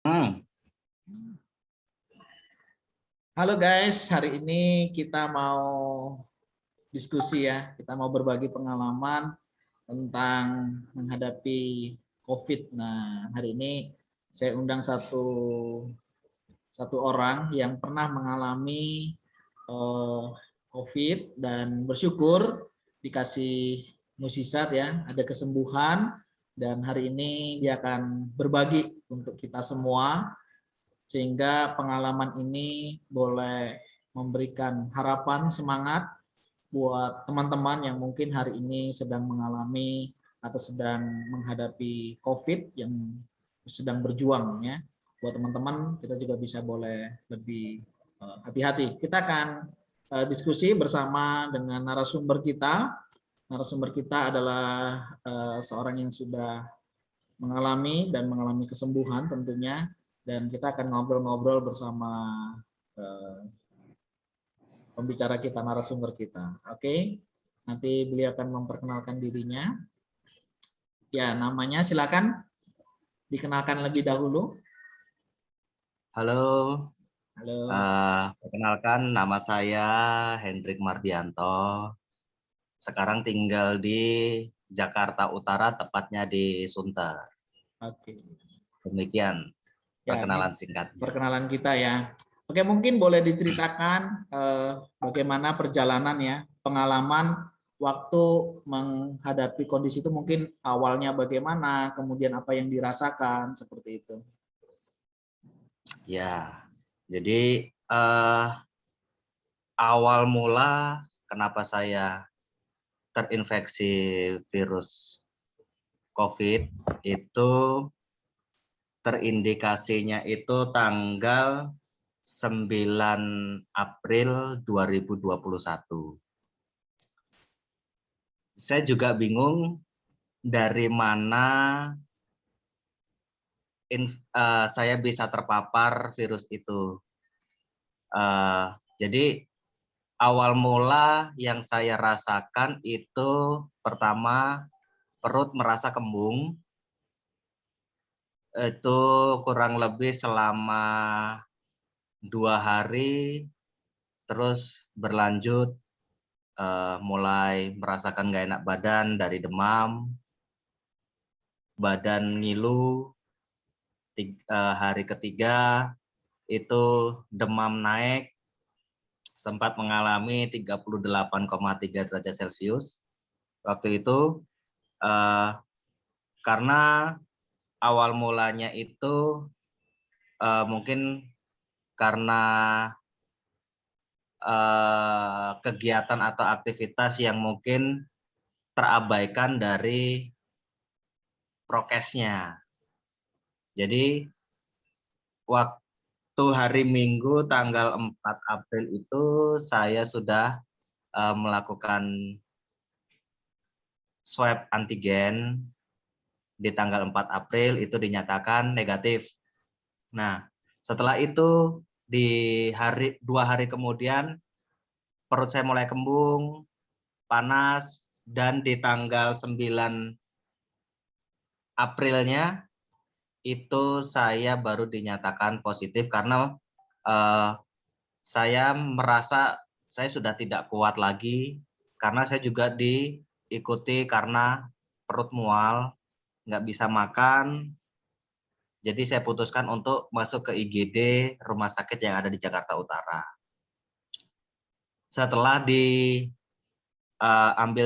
Hmm. Halo guys, hari ini kita mau diskusi ya. Kita mau berbagi pengalaman tentang menghadapi COVID. Nah, hari ini saya undang satu orang yang pernah mengalami COVID dan bersyukur dikasih mukjizat ya, ada kesembuhan dan hari ini dia akan berbagi untuk kita semua sehingga pengalaman ini boleh memberikan harapan, semangat buat teman-teman yang mungkin hari ini sedang mengalami atau sedang menghadapi COVID yang sedang berjuang ya. Buat teman-teman kita juga bisa boleh lebih hati-hati. Kita akan diskusi bersama dengan narasumber kita. Narasumber kita adalah seorang yang sudah mengalami kesembuhan tentunya, dan kita akan ngobrol-ngobrol bersama eh, pembicara kita, narasumber kita. Oke, nanti beliau akan memperkenalkan dirinya. Ya, namanya silakan dikenalkan lebih dahulu. Halo, Halo. perkenalkan nama saya Hendrik Mardianto. Sekarang tinggal di Jakarta Utara, tepatnya di Sunter. Oke. Demikian Ya, perkenalan ini singkatnya. perkenalan kita ya. Oke, mungkin boleh diceritakan bagaimana perjalanan ya, pengalaman waktu menghadapi kondisi itu, mungkin awalnya bagaimana, kemudian apa yang dirasakan, seperti itu. Ya, jadi awal mula kenapa saya terinfeksi virus COVID itu terindikasinya itu tanggal 9 April 2021. Saya juga bingung dari mana saya bisa terpapar virus itu. Jadi awal mula yang saya rasakan itu pertama perut merasa kembung, itu kurang lebih selama 2 hari, terus berlanjut mulai merasakan gak enak badan dari demam, badan ngilu. Hari ketiga itu demam naik, sempat mengalami 38,3 derajat Celcius. Waktu itu karena awal mulanya itu mungkin karena kegiatan atau aktivitas yang mungkin terabaikan dari prokesnya. Jadi waktu hari Minggu tanggal 4 April itu saya sudah melakukan swab antigen. Di tanggal 4 April itu dinyatakan negatif. Nah, setelah itu di 2 hari kemudian perut saya mulai kembung, panas, dan di tanggal 9 Aprilnya itu saya baru dinyatakan positif karena saya merasa saya sudah tidak kuat lagi, karena saya juga diikuti karena perut mual, nggak bisa makan. Jadi saya putuskan untuk masuk ke IGD rumah sakit yang ada di Jakarta Utara. Setelah diambil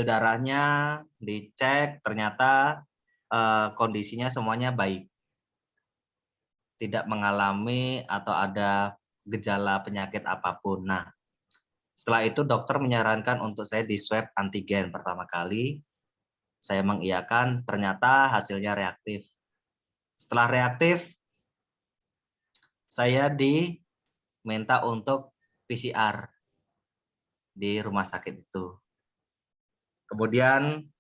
darahnya, dicek, ternyata kondisinya semuanya baik. Tidak mengalami atau ada gejala penyakit apapun. Nah, setelah itu dokter menyarankan untuk saya di swab antigen pertama kali. Saya mengiyakan, ternyata hasilnya reaktif. Setelah reaktif, saya diminta untuk PCR di rumah sakit itu. Kemudian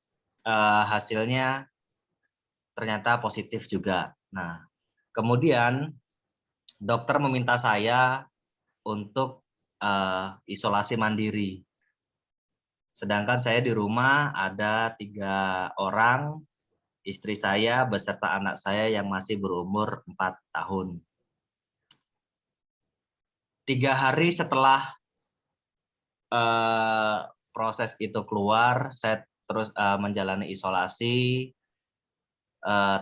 hasilnya ternyata positif juga. Nah, kemudian dokter meminta saya untuk isolasi mandiri. Sedangkan saya di rumah ada 3 orang istri saya beserta anak saya yang masih berumur 4 tahun. 3 hari setelah proses itu keluar, saya terus menjalani isolasi,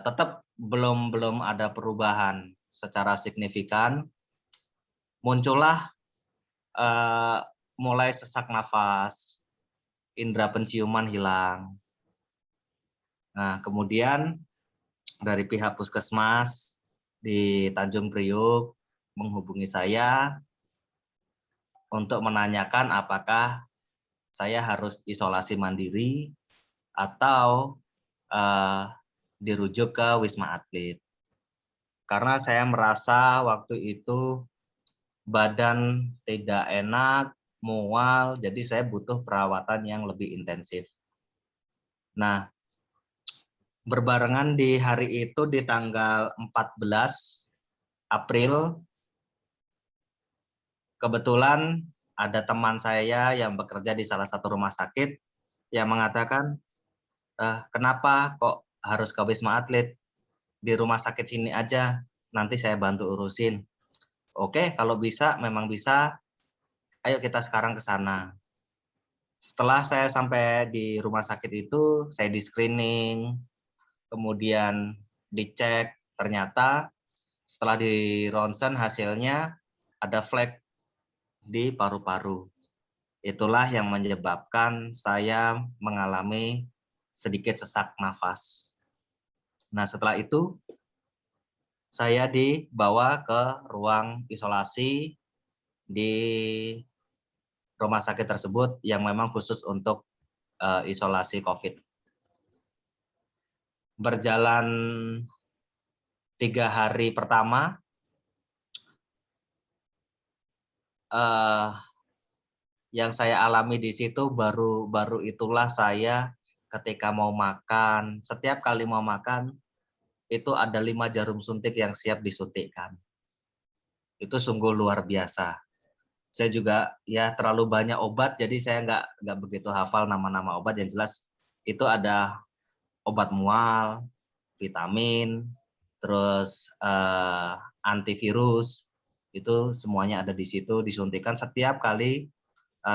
tetap belum ada perubahan secara signifikan. Muncullah mulai sesak nafas, indera penciuman hilang. Nah, kemudian dari pihak puskesmas di Tanjung Priuk menghubungi saya untuk menanyakan apakah saya harus isolasi mandiri atau dirujuk ke Wisma Atlet. Karena saya merasa waktu itu badan tidak enak, mual, jadi saya butuh perawatan yang lebih intensif. Nah, berbarengan di hari itu di tanggal 14 April, kebetulan ada teman saya yang bekerja di salah satu rumah sakit yang mengatakan, kenapa kok harus ke Wisma Atlet? Di rumah sakit sini aja, nanti saya bantu urusin. Oke, kalau bisa, memang bisa, ayo kita sekarang ke sana. Setelah saya sampai di rumah sakit itu, saya di screening, kemudian dicek, ternyata setelah di ronsen hasilnya ada flek di paru-paru. Itulah yang menyebabkan saya mengalami sedikit sesak nafas. Nah, setelah itu saya dibawa ke ruang isolasi di rumah sakit tersebut yang memang khusus untuk isolasi COVID. Berjalan 3 hari pertama, yang saya alami di situ baru itulah saya ketika mau makan, setiap kali mau makan itu ada 5 jarum suntik yang siap disuntikkan. Itu sungguh luar biasa. Saya juga ya terlalu banyak obat, jadi saya nggak begitu hafal nama-nama obat. Yang jelas itu ada obat mual, vitamin, terus antivirus, itu semuanya ada di situ, disuntikan setiap kali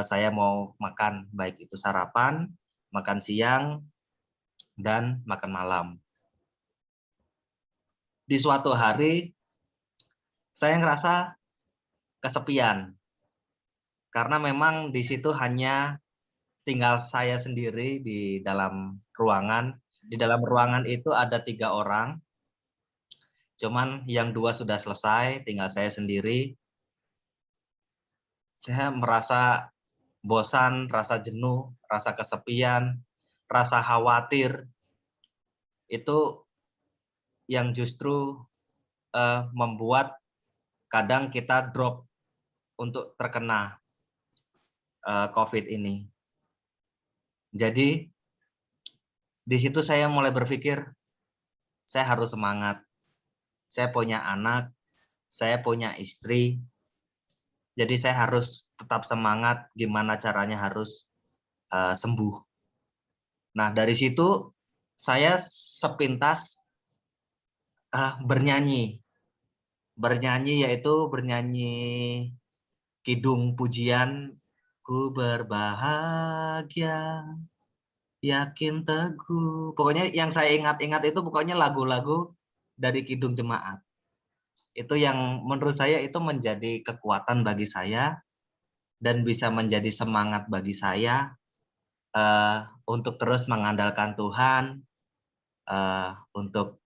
saya mau makan, baik itu sarapan, makan siang, dan makan malam. Di suatu hari, saya ngerasa kesepian, karena memang di situ hanya tinggal saya sendiri di dalam ruangan. Di dalam ruangan itu ada 3 orang, cuman yang 2 sudah selesai, tinggal saya sendiri. Saya merasa bosan, rasa jenuh, rasa kesepian, rasa khawatir, itu yang justru membuat kadang kita drop untuk terkena COVID ini. Jadi di situ saya mulai berpikir, saya harus semangat. Saya punya anak, saya punya istri, jadi saya harus tetap semangat gimana caranya harus sembuh. Nah, dari situ saya sepintas bernyanyi. Bernyanyi yaitu bernyanyi kidung pujian, ku berbahagia, yakin teguh. Pokoknya yang saya ingat-ingat itu pokoknya lagu-lagu dari Kidung Jemaat. Itu yang menurut saya itu menjadi kekuatan bagi saya dan bisa menjadi semangat bagi saya untuk terus mengandalkan Tuhan, untuk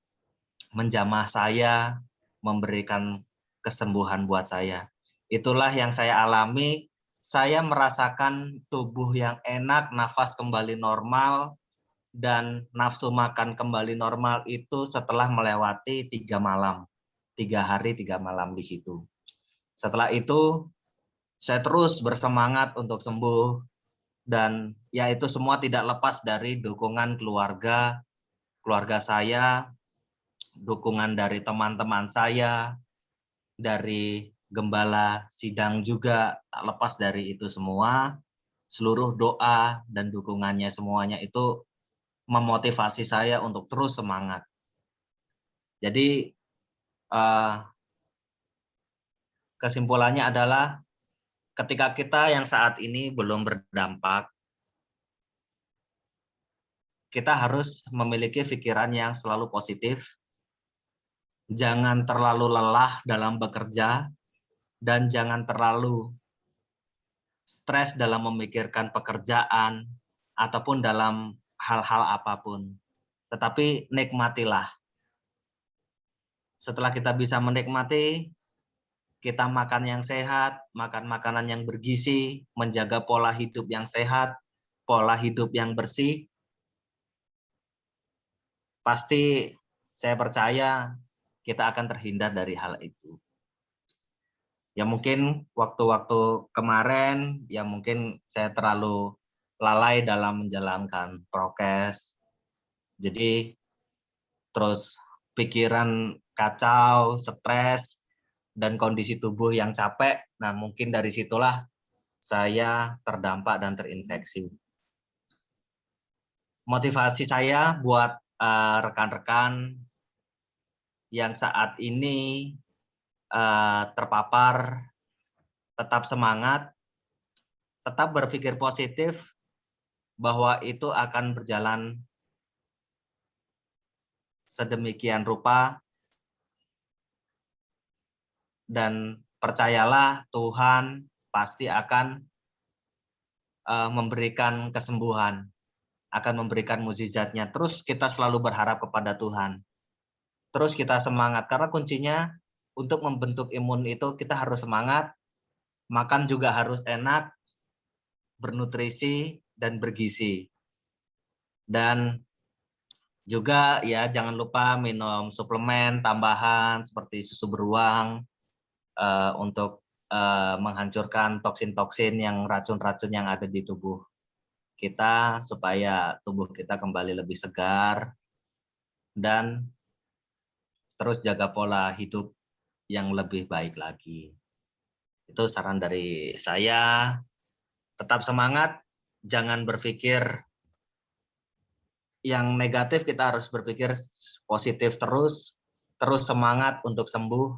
menjamah saya, memberikan kesembuhan buat saya. Itulah yang saya alami. Saya merasakan tubuh yang enak, nafas kembali normal, dan nafsu makan kembali normal itu setelah melewati 3 malam. 3 hari 3 malam di situ. Setelah itu saya terus bersemangat untuk sembuh, dan ya itu semua tidak lepas dari dukungan keluarga saya, dukungan dari teman-teman saya, dari gembala sidang juga. Tak lepas dari itu semua, seluruh doa dan dukungannya semuanya itu memotivasi saya untuk terus semangat. Jadi kesimpulannya adalah ketika kita yang saat ini belum berdampak, kita harus memiliki pikiran yang selalu positif, jangan terlalu lelah dalam bekerja, dan jangan terlalu stres dalam memikirkan pekerjaan ataupun dalam hal-hal apapun. Tetapi nikmatilah. Setelah kita bisa menikmati, kita makan yang sehat, makan makanan yang bergizi, menjaga pola hidup yang sehat, pola hidup yang bersih, pasti saya percaya kita akan terhindar dari hal itu. Ya mungkin waktu-waktu kemarin, ya mungkin saya terlalu lalai dalam menjalankan prokes. Jadi terus pikiran kacau, stres, dan kondisi tubuh yang capek. Nah mungkin dari situlah saya terdampak dan terinfeksi. Motivasi saya buat rekan-rekan yang saat ini terpapar, tetap semangat, tetap berpikir positif bahwa itu akan berjalan sedemikian rupa, dan percayalah Tuhan pasti akan memberikan kesembuhan, akan memberikan mukjizatnya. Terus kita selalu berharap kepada Tuhan. Terus kita semangat, karena kuncinya untuk membentuk imun itu kita harus semangat, makan juga harus enak, bernutrisi, dan bergizi. Dan juga ya jangan lupa minum suplemen tambahan seperti susu beruang untuk menghancurkan toksin-toksin yang racun-racun yang ada di tubuh kita supaya tubuh kita kembali lebih segar, dan terus jaga pola hidup yang lebih baik lagi. Itu saran dari saya. Tetap semangat, jangan berpikir yang negatif, kita harus berpikir positif terus semangat untuk sembuh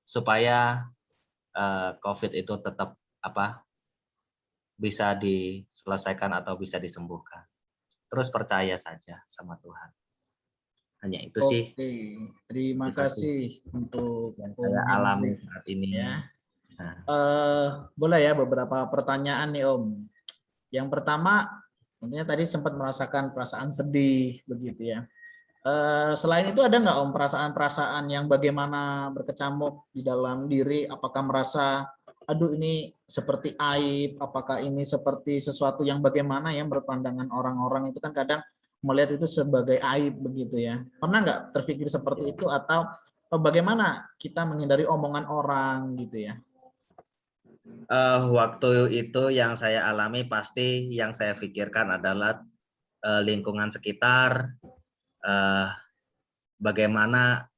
supaya COVID itu tetap bisa diselesaikan atau bisa disembuhkan. Terus percaya saja sama Tuhan. Hanya itu sih. Oke, terima kasih untuk yang saya alami Henry saat ini. ya. Nah. Boleh ya beberapa pertanyaan nih Om. Yang pertama, tentunya tadi sempat merasakan perasaan sedih begitu ya. Selain itu ada nggak Om perasaan-perasaan yang bagaimana berkecamuk di dalam diri? Apakah merasa, aduh ini seperti aib? Apakah ini seperti sesuatu yang bagaimana ya berpandangan orang-orang itu kan kadang melihat itu sebagai aib begitu ya. Pernah nggak terpikir seperti itu atau bagaimana kita menghindari omongan orang gitu ya? Waktu itu yang saya alami pasti yang saya pikirkan adalah lingkungan sekitar, bagaimana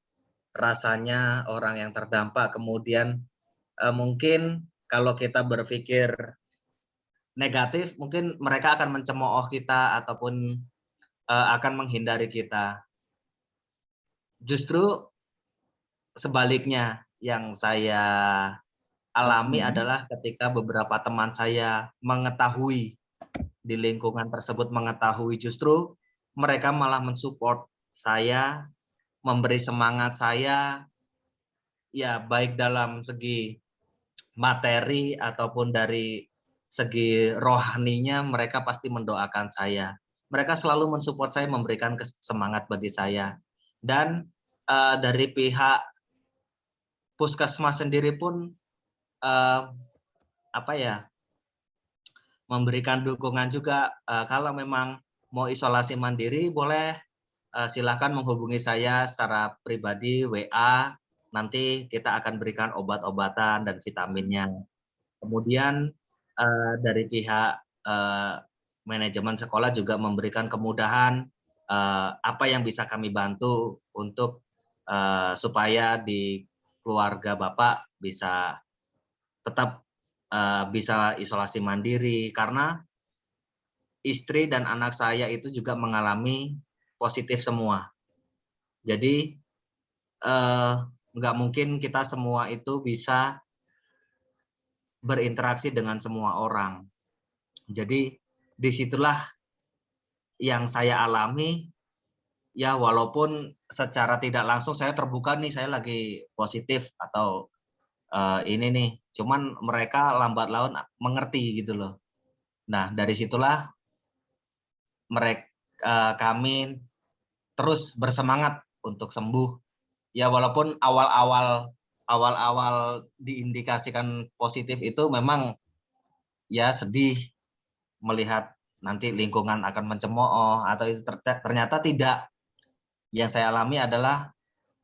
rasanya orang yang terdampak, kemudian mungkin kalau kita berpikir negatif, mungkin mereka akan mencemooh kita ataupun akan menghindari kita. Justru sebaliknya yang saya alami adalah ketika beberapa teman saya mengetahui di lingkungan tersebut mengetahui, justru mereka malah mensupport saya, memberi semangat saya, ya baik dalam segi materi ataupun dari segi rohaninya mereka pasti mendoakan saya. Mereka selalu mensupport saya, memberikan semangat bagi saya. Dan dari pihak puskesmas sendiri pun memberikan dukungan juga. Kalau memang mau isolasi mandiri boleh silakan menghubungi saya secara pribadi WA, nanti kita akan berikan obat-obatan dan vitaminnya. Kemudian dari pihak manajemen sekolah juga memberikan kemudahan apa yang bisa kami bantu untuk supaya di keluarga Bapak bisa tetap bisa isolasi mandiri, karena istri dan anak saya itu juga mengalami positif semua. Jadi nggak mungkin kita semua itu bisa berinteraksi dengan semua orang. Jadi disitulah yang saya alami, ya walaupun secara tidak langsung saya terbuka nih, saya lagi positif atau ini nih, cuman mereka lambat laun mengerti gitu loh. Nah dari situlah kami terus bersemangat untuk sembuh. Ya walaupun awal-awal diindikasikan positif itu memang ya sedih melihat nanti lingkungan akan mencemooh atau itu ternyata tidak. Yang saya alami adalah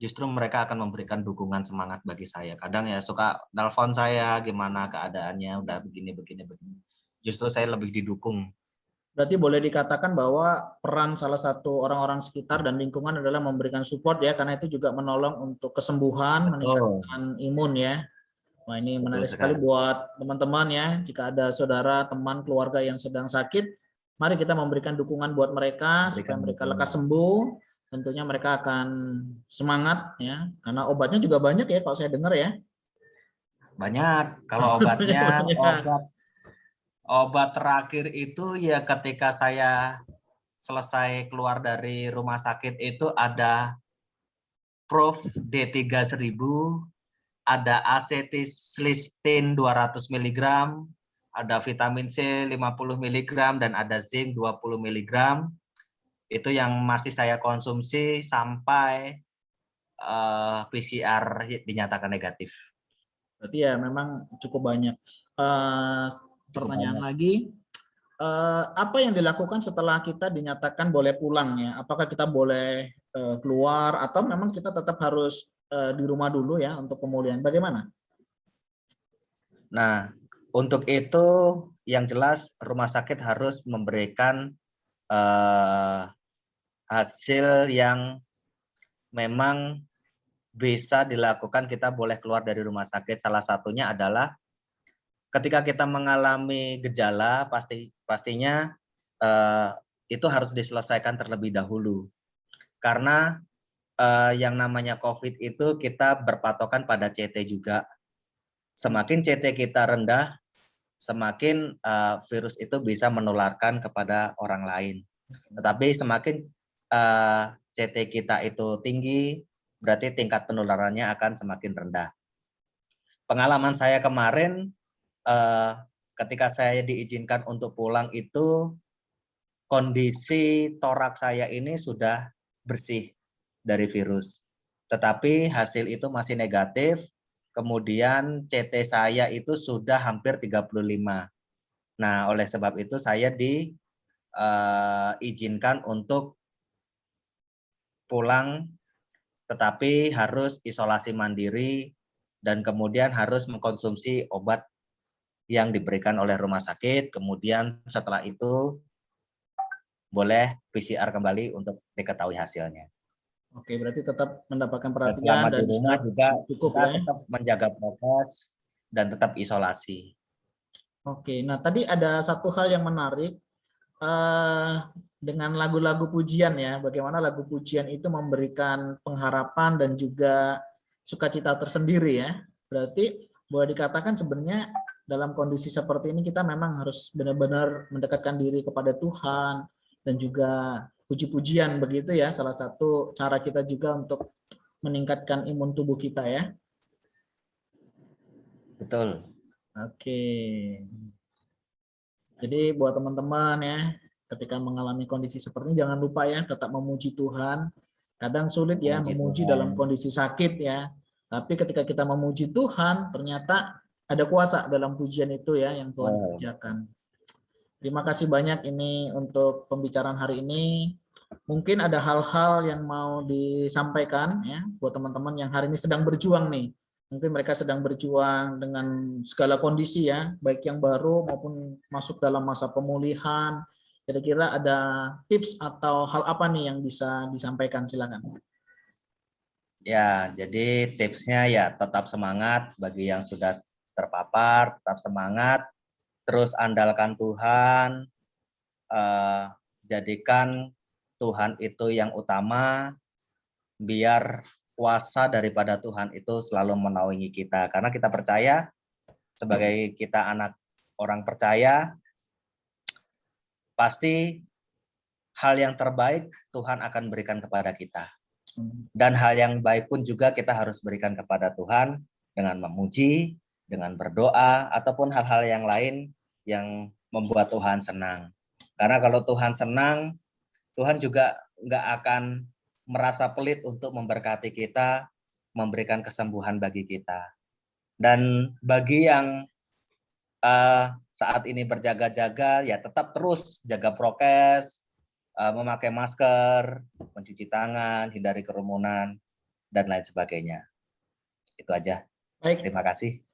justru mereka akan memberikan dukungan semangat bagi saya. Kadang ya suka nelpon saya, gimana keadaannya, udah begini. Justru saya lebih didukung. Berarti boleh dikatakan bahwa peran salah satu orang-orang sekitar dan lingkungan adalah memberikan support ya, karena itu juga menolong untuk kesembuhan, Betul. meningkatkan imun ya. Wah, ini Betul menarik sekali sekali. buat teman-teman ya. Jika ada saudara, teman, keluarga yang sedang sakit, mari kita memberikan dukungan buat mereka supaya mereka lekas sembuh. Tentunya mereka akan semangat ya, karena obatnya juga banyak ya kalau saya dengar ya. Banyak. Kalau obatnya, Banyak. obat terakhir itu ya ketika saya selesai keluar dari rumah sakit itu ada Prof D3.1000, ada acetilcysteine 200 mg, ada vitamin C 50 mg, dan ada zinc 20 mg. Itu yang masih saya konsumsi sampai PCR dinyatakan negatif. Berarti ya memang cukup banyak. Cukup Pertanyaan banyak. lagi, apa yang dilakukan setelah kita dinyatakan boleh pulang ya? Apakah kita boleh keluar atau memang kita tetap harus di rumah dulu ya untuk pemulihan? Bagaimana? Nah, untuk itu yang jelas rumah sakit harus memberikan hasil yang memang bisa dilakukan, kita boleh keluar dari rumah sakit. Salah satunya adalah ketika kita mengalami gejala, pastinya itu harus diselesaikan terlebih dahulu. Karena yang namanya COVID itu kita berpatokan pada CT juga. Semakin CT kita rendah, semakin virus itu bisa menularkan kepada orang lain. Tetapi semakin CT kita itu tinggi, berarti tingkat penularannya akan semakin rendah. Pengalaman saya kemarin, ketika saya diizinkan untuk pulang itu, kondisi torak saya ini sudah bersih dari virus. Tetapi hasil itu masih negatif, kemudian CT saya itu sudah hampir 35. Nah, oleh sebab itu saya diizinkan untuk pulang, tetapi harus isolasi mandiri dan kemudian harus mengkonsumsi obat yang diberikan oleh rumah sakit. Kemudian setelah itu boleh PCR kembali untuk diketahui hasilnya. Oke, berarti tetap mendapatkan Dan perhatian selama di dan rumah istirahat juga cukup kita ya. tetap menjaga prokes dan tetap isolasi. Oke, nah tadi ada satu hal yang menarik dengan lagu-lagu pujian ya. Bagaimana lagu pujian itu memberikan pengharapan dan juga sukacita tersendiri ya. Berarti boleh dikatakan sebenarnya dalam kondisi seperti ini kita memang harus benar-benar mendekatkan diri kepada Tuhan dan juga puji-pujian begitu ya. Salah satu cara kita juga untuk meningkatkan imun tubuh kita ya. Betul. Oke. Jadi buat teman-teman ya, ketika mengalami kondisi seperti ini jangan lupa ya tetap memuji Tuhan. Kadang sulit ya memuji dalam Tuhan. kondisi sakit ya. Tapi ketika kita memuji Tuhan, ternyata ada kuasa dalam pujian itu ya yang Tuhan kerjakan. Terima kasih banyak ini untuk pembicaraan hari ini. Mungkin ada hal-hal yang mau disampaikan ya buat teman-teman yang hari ini sedang berjuang nih. Mungkin mereka sedang berjuang dengan segala kondisi ya, baik yang baru maupun masuk dalam masa pemulihan. Kira-kira ada tips atau hal apa nih yang bisa disampaikan? Silakan. Ya, jadi tipsnya ya tetap semangat bagi yang sudah terpapar, tetap semangat, terus andalkan Tuhan, jadikan Tuhan itu yang utama, biar kuasa daripada Tuhan itu selalu menaungi kita. Karena kita percaya, sebagai kita anak orang percaya, pasti hal yang terbaik Tuhan akan berikan kepada kita. Dan hal yang baik pun juga kita harus berikan kepada Tuhan dengan memuji, dengan berdoa, ataupun hal-hal yang lain yang membuat Tuhan senang. Karena kalau Tuhan senang, Tuhan juga nggak akan merasa pelit untuk memberkati kita, memberikan kesembuhan bagi kita. Dan bagi yang saat ini berjaga-jaga, ya tetap terus jaga prokes, memakai masker, mencuci tangan, hindari kerumunan, dan lain sebagainya. Itu aja. Baik. Terima kasih.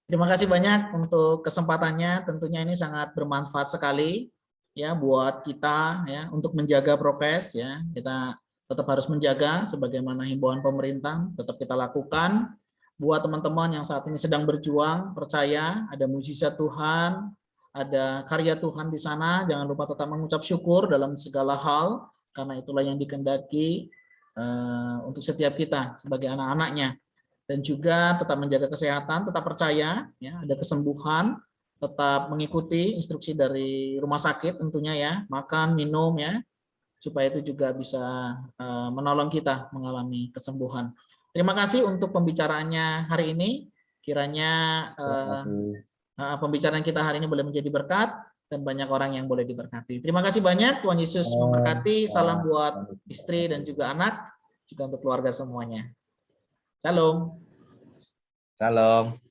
Terima kasih banyak untuk kesempatannya. Tentunya ini sangat bermanfaat sekali ya buat kita ya untuk menjaga prokes ya. Kita tetap harus menjaga sebagaimana himbauan pemerintah, tetap kita lakukan. Buat teman-teman yang saat ini sedang berjuang, percaya ada mukjizat Tuhan, ada karya Tuhan di sana. Jangan lupa tetap mengucap syukur dalam segala hal, karena itulah yang dikehendaki untuk setiap kita sebagai anak-anaknya. Dan juga tetap menjaga kesehatan, tetap percaya, ya, ada kesembuhan, tetap mengikuti instruksi dari rumah sakit tentunya ya, makan, minum ya, supaya itu juga bisa menolong kita mengalami kesembuhan. Terima kasih untuk pembicaraannya hari ini. Kiranya pembicaraan kita hari ini boleh menjadi berkat dan banyak orang yang boleh diberkati. Terima kasih banyak, Tuhan Yesus memberkati. Salam buat istri dan juga anak, juga untuk keluarga semuanya. Shalom. Shalom.